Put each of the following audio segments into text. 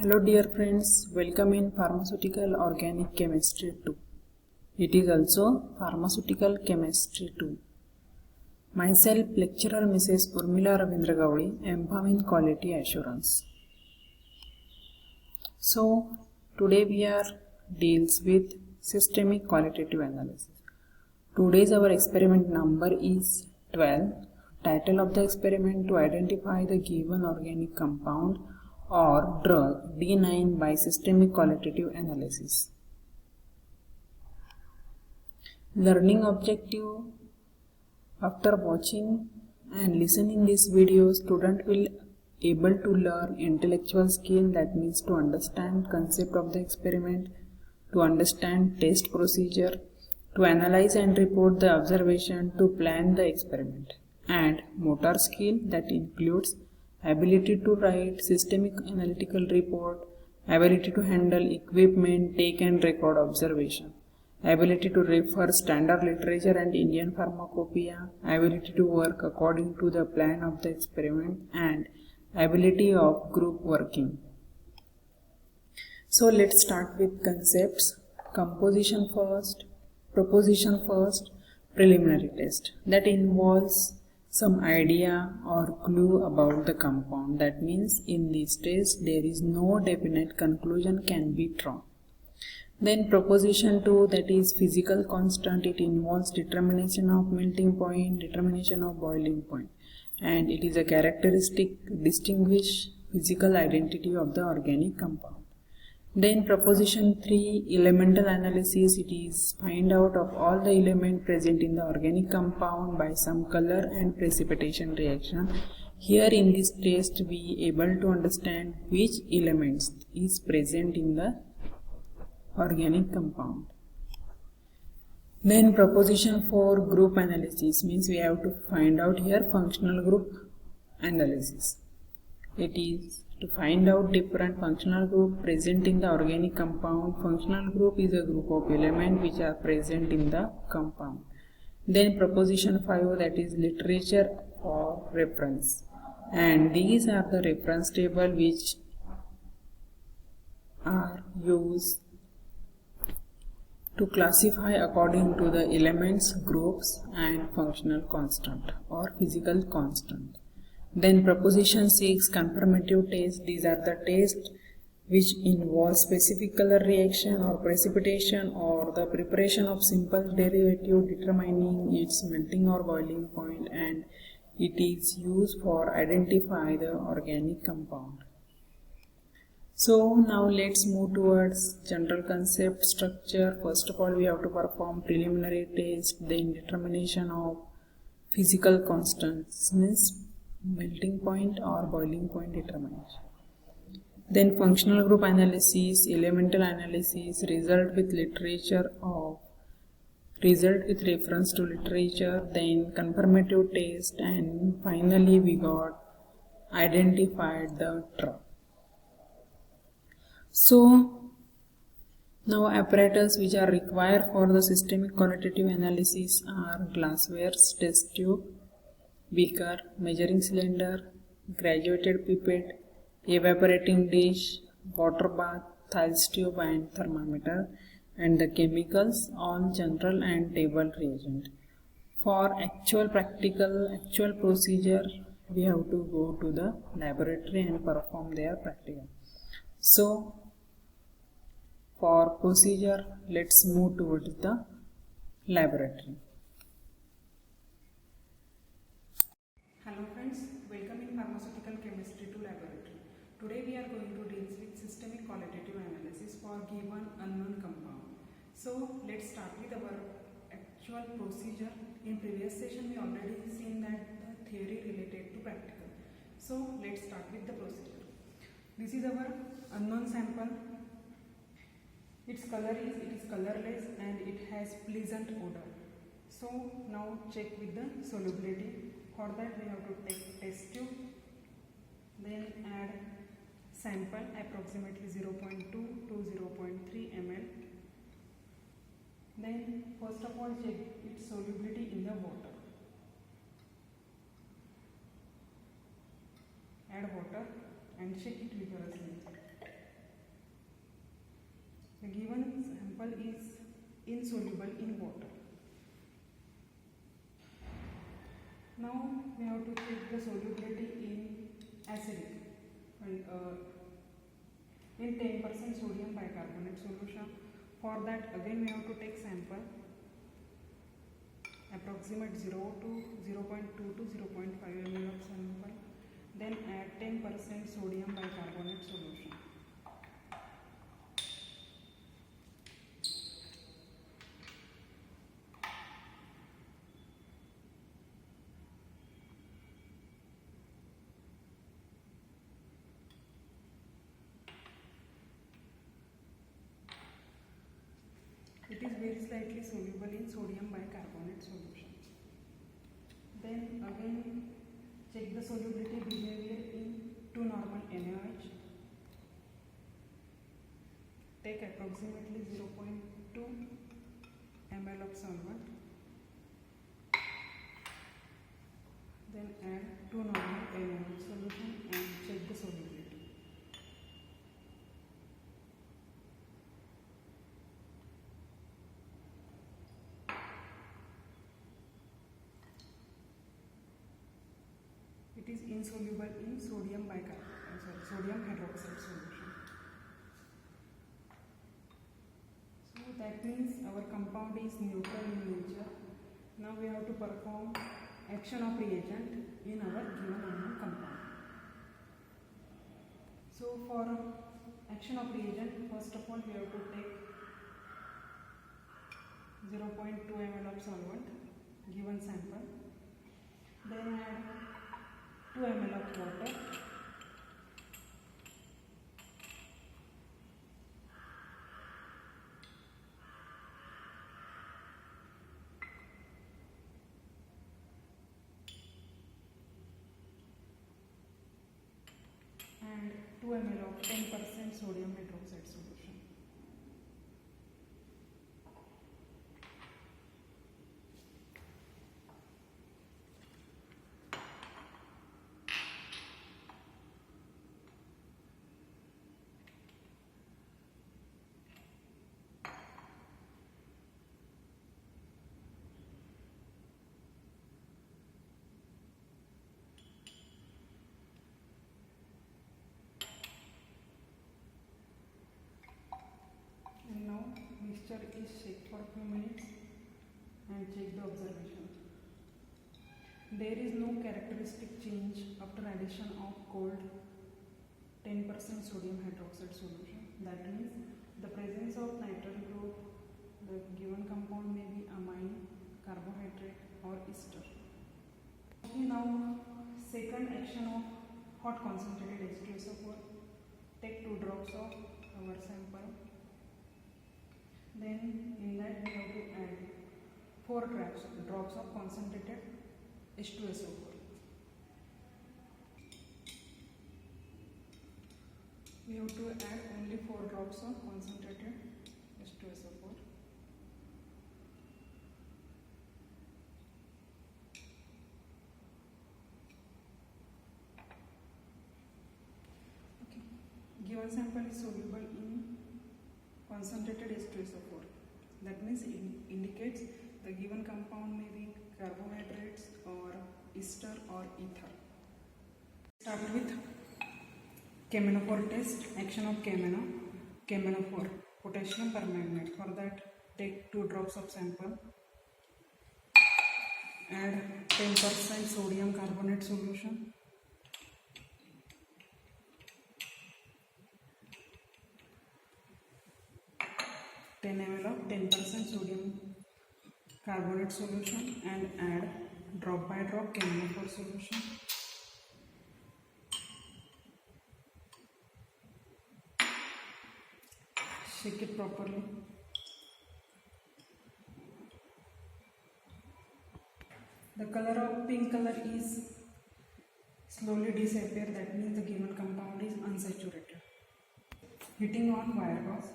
Hello dear friends, welcome in Pharmaceutical Organic Chemistry 2. It is also Pharmaceutical Chemistry 2. Myself, Lecturer Mrs. Urmila Ravindra Gowdi, M.Pharm in Quality Assurance. So, today we are deals with systemic qualitative analysis. Today's our experiment number is 12. Title of the experiment: to identify the given organic compound or drug D9 by systemic qualitative analysis. Learning objective: after watching and listening this video, student will able to learn intellectual skill, that means to understand concept of the experiment, to understand test procedure, to analyze and report the observation, to plan the experiment, and motor skill, that includes ability to write systemic analytical report, ability to handle equipment, take and record observation, ability to refer standard literature and Indian pharmacopoeia, ability to work according to the plan of the experiment, and ability of group working. So let's start with concepts. Composition first, proposition first, preliminary test. That involves some idea or clue about the compound. That means in this test there is no definite conclusion can be drawn. Then proposition 2, that is physical constant. It involves determination of melting point, determination of boiling point, and it is a characteristic distinguish physical identity of the organic compound. Then proposition 3, elemental analysis. It is find out of all the elements present in the organic compound by some color and precipitation reaction. Here in this test we able to understand which elements is present in the organic compound. Then proposition 4, group analysis, means we have to find out here functional group analysis. It is to find out different functional group present in the organic compound. Functional group is a group of elements which are present in the compound. Then proposition 5, that is literature or reference, and these are the reference table which are used to classify according to the elements, groups, and functional constant or physical constant. Then proposition 6, confirmative test. These are the tests which involve specific color reaction or precipitation or the preparation of simple derivative determining its melting or boiling point, and it is used for identify the organic compound. So now let's move towards general concept structure. First of all, we have to perform preliminary test, then determination of physical constants, means melting point or boiling point determination. Then functional group analysis, elemental analysis, result with reference to literature, then confirmative test, and finally we got identified the drug. So now apparatus which are required for the systemic qualitative analysis are glassware, test tube, beaker, measuring cylinder, graduated pipette, evaporating dish, water bath, Thales tube, and thermometer, and the chemicals, all general and table reagent. For actual procedure, we have to go to the laboratory and perform their practical. So for procedure, let's move towards the laboratory. Hello friends, welcome in Pharmaceutical Chemistry 2 laboratory. Today we are going to deal with systemic qualitative analysis for given unknown compound. So let's start with our actual procedure. In previous session we already seen that the theory related to practical. So let's start with the procedure. This is our unknown sample. Its color is colorless and it has pleasant odor. So now check with the solubility. For that we have to take test tube, then add sample approximately 0.2 to 0.3 ml. Then first of all check its solubility in the water. Add water and shake it vigorously. insoluble in water. Now we have to check the solubility in acidic and in 10% sodium bicarbonate solution. For that again we have to take sample approximate 0 to 0.2 to 0.5 ml of sample, then add 10% sodium bicarbonate solution. It is very slightly soluble in sodium bicarbonate solution. Then again check the solubility behavior in 2 normal NaOH. Take approximately 0.2 ml of solvent. Then add 2 normal NaOH solution and check the solubility. It is insoluble in sodium hydroxide solution. So that means our compound is neutral in nature. Now we have to perform action of reagent in our given unknown compound. So for action of reagent, first of all we have to take 0.2 ml of solvent, given sample, then add 2 ml of water, and 2 ml of 10% sodium hydroxide solution. And now mixture is shake for few minutes and check the observation. There is no characteristic change after addition of cold 10% sodium hydroxide solution. That means the presence of nitrile group, the given compound may be amine, carbohydrate or ester. Okay, now second action of hot concentrated H2SO4. Take 2 drops of our sample. Then in that we have to add 4 drops of concentrated H2SO4. We have to add only 4 drops of concentrated H2SO4. Okay. Given sample is soluble in concentrated H2SO4. That means it indicates the given compound may be carbohydrates or ester or ether. Start with KMnO4 test. Action of KMnO4, potassium permanganate. For that, take 2 drops of sample, add 10% sodium carbonate solution, ml of 10% sodium carbonate solution, and add drop by drop KMnO4 solution. Shake it properly. The color of pink color is slowly disappear. That means the given compound is unsaturated. Heating on wire gauze.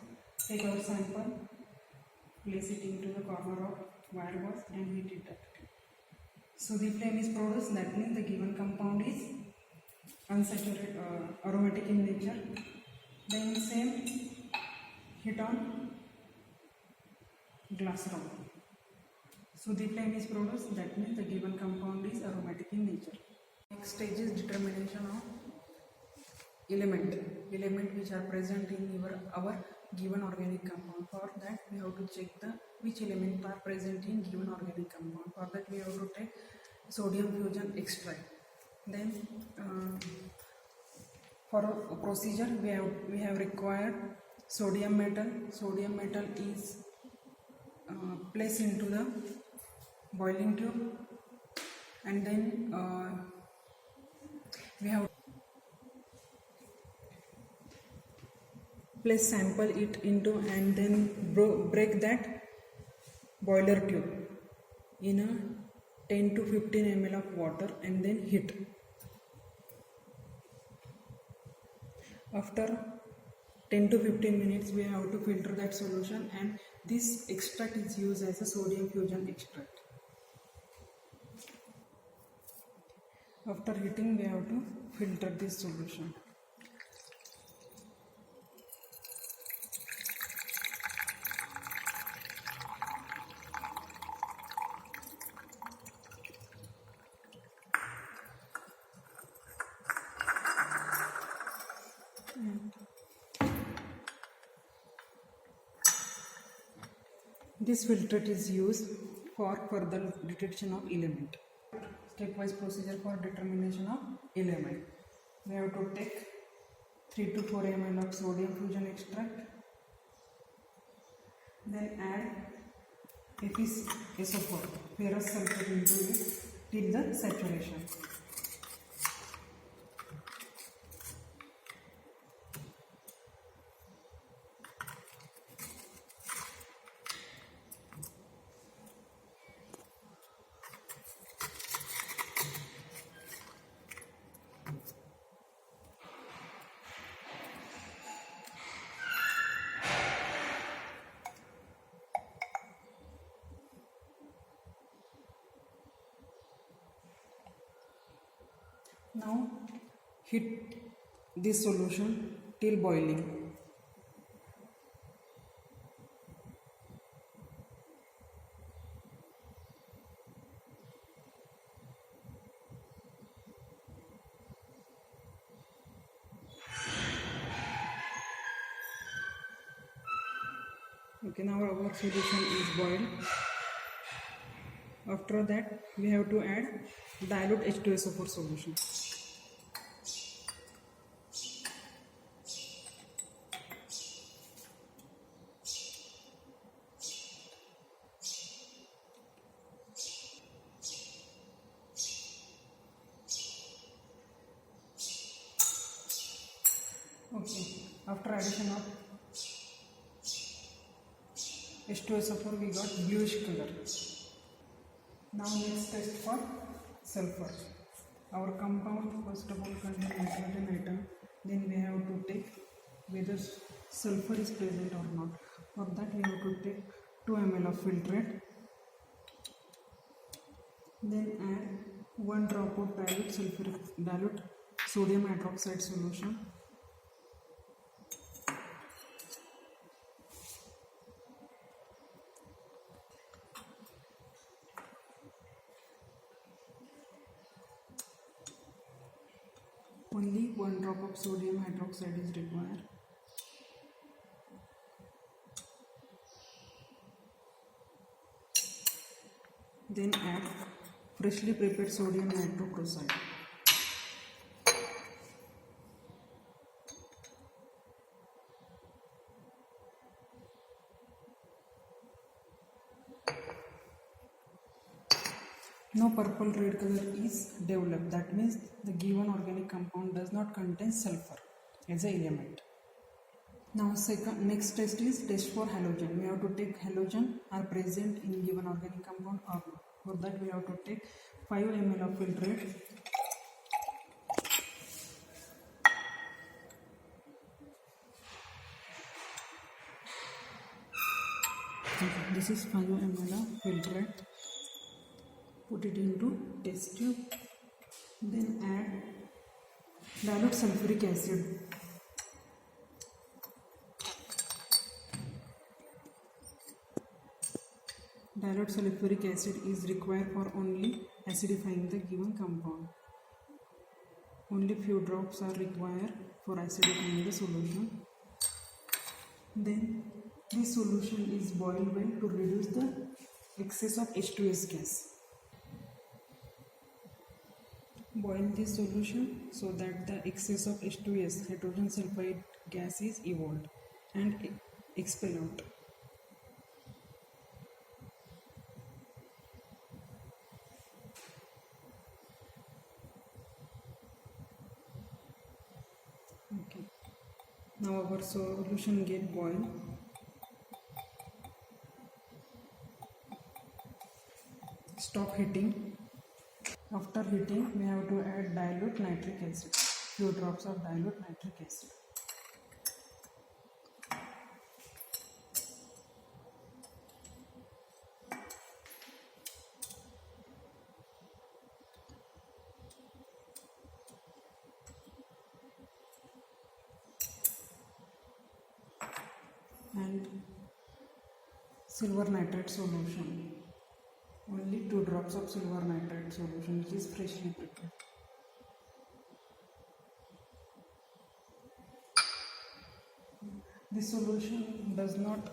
Take our sample, place it into the corner of wire gauze and heat it up. So the flame is produced. That means the given compound is unsaturated, aromatic in nature. Then same, heat on glass round. So the flame is produced, that means the given compound is aromatic in nature. Next stage is determination of element which are present in our given organic compound. For that we have to check which elements are present in given organic compound. For that we have to take sodium fusion extract. Then for a procedure we have required sodium metal. Sodium metal is placed into the boiling tube, and then we have place sample it into, and then break that boiler tube in a 10 to 15 ml of water and then heat. After 10 to 15 minutes we have to filter that solution, and this extract is used as a sodium fusion extract. After heating we have to filter this solution. This filtrate is used for further detection of element. Stepwise procedure for determination of element. We have to take 3 to 4 ml of sodium fusion extract, then add FeSO4, ferrous sulfate, into it till the saturation. Now heat this solution till boiling. Okay, now our solution is boiled. After that we have to add dilute H2SO4 solution. Okay, after addition of H2SO4 we got bluish color. Now let's test for sulfur. Our compound first of all contains nitrogen atom. Then we have to take whether sulfur is present or not. For that we have to take 2 ml of filtrate. Then add 1 drop of dilute sodium hydroxide solution. Only 1 drop of sodium hydroxide is required. Then add freshly prepared sodium nitroprusside. No purple red color is developed. That means the given organic compound does not contain sulfur as an element. Now next test is test for halogen. We have to take halogen are present in given organic compound or not. For that we have to take 5 ml of filtrate. This is 5 ml of filtrate. Put it into test tube. Then add dilute sulfuric acid. dilute sulfuric acid is required for only acidifying the given compound. Only few drops are required for acidifying the solution. Then this solution is boiled well to reduce the excess of H2S gas. Boil this solution so that the excess of H2S, hydrogen sulfide gas, is evolved and expelled out. Okay. Now our solution get boiled. Stop heating. After heating, we have to add dilute nitric acid. Few drops of dilute nitric acid. And silver nitrate solution. Only 2 drops of silver nitrate solution, which is freshly prepared. This solution does not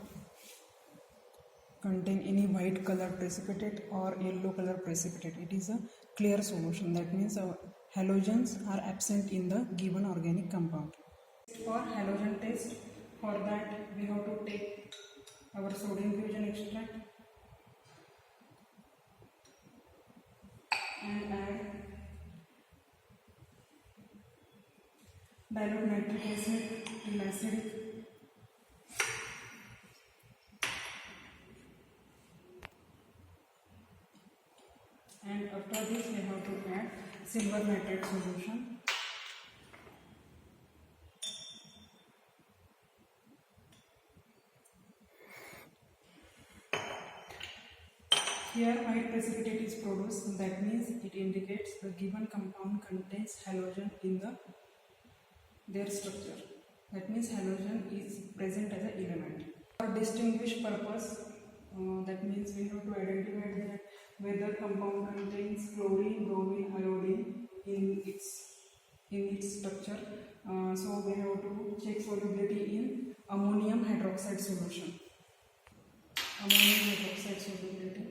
contain any white color precipitate or yellow color precipitate. It is a clear solution. That means our halogens are absent in the given organic compound. For halogen test, for that we have to take our sodium fusion extract and add dilute nitric acid till acidic. And after this we have to add silver nitrate solution. Here white precipitate is produced, that means it indicates the given compound contains halogen in their structure. That means halogen is present as an element. For distinguish purpose, that means we have to identify that whether compound contains chlorine, bromine, iodine in its structure. So we have to check solubility in ammonium hydroxide solution. Ammonium hydroxide solubility.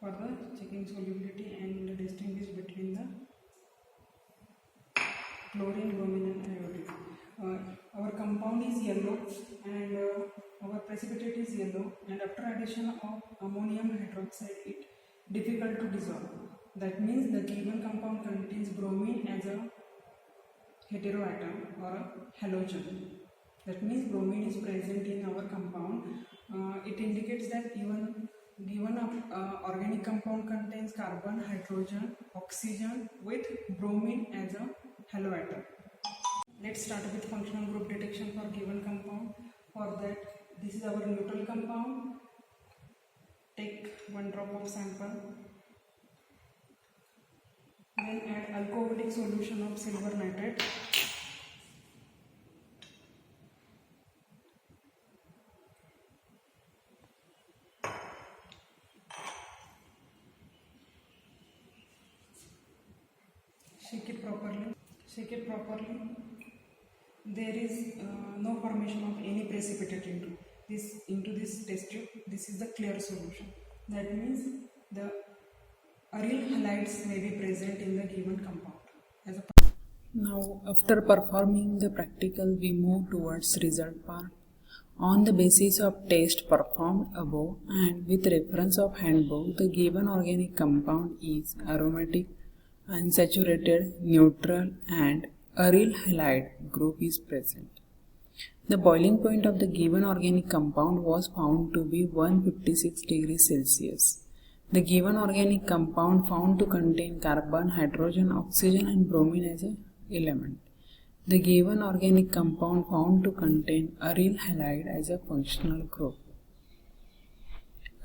For the checking solubility and distinguish between the chlorine, bromine and iodine. Our compound is yellow and our precipitate is yellow, and after addition of ammonium hydroxide it difficult to dissolve. That means the given compound contains bromine as a heteroatom or a halogen. That means bromine is present in our compound. It indicates that given organic compound contains carbon, hydrogen, oxygen with bromine as a haloatom. Let's start with functional group detection for given compound. For that, this is our neutral compound. Take 1 drop of sample. Then add alcoholic solution of silver nitrate. Shake it properly. There is no formation of any precipitate into this test tube. This is the clear solution. That means the aryl halides may be present in the given compound. Now, after performing the practical, we move towards result part. On the basis of test performed above and with reference of handbook, the given organic compound is aromatic, unsaturated, neutral and aryl halide group is present. The boiling point of the given organic compound was found to be 156 degrees Celsius. The given organic compound found to contain carbon, hydrogen, oxygen and bromine as an element. The given organic compound found to contain aryl halide as a functional group.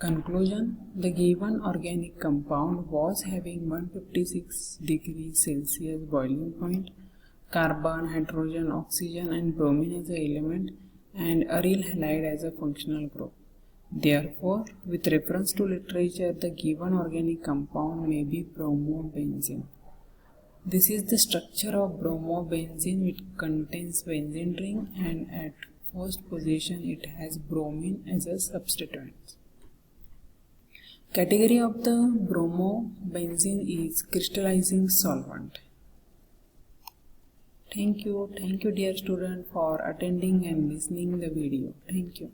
Conclusion: the given organic compound was having 156 degrees Celsius boiling point, carbon, hydrogen, oxygen and bromine as an element and aryl halide as a functional group. Therefore, with reference to literature, the given organic compound may be bromobenzene. This is the structure of bromobenzene, which contains benzene ring, and at first position it has bromine as a substituent. Category of the bromobenzene is crystallizing solvent. Thank you dear student for attending and listening the video. Thank you.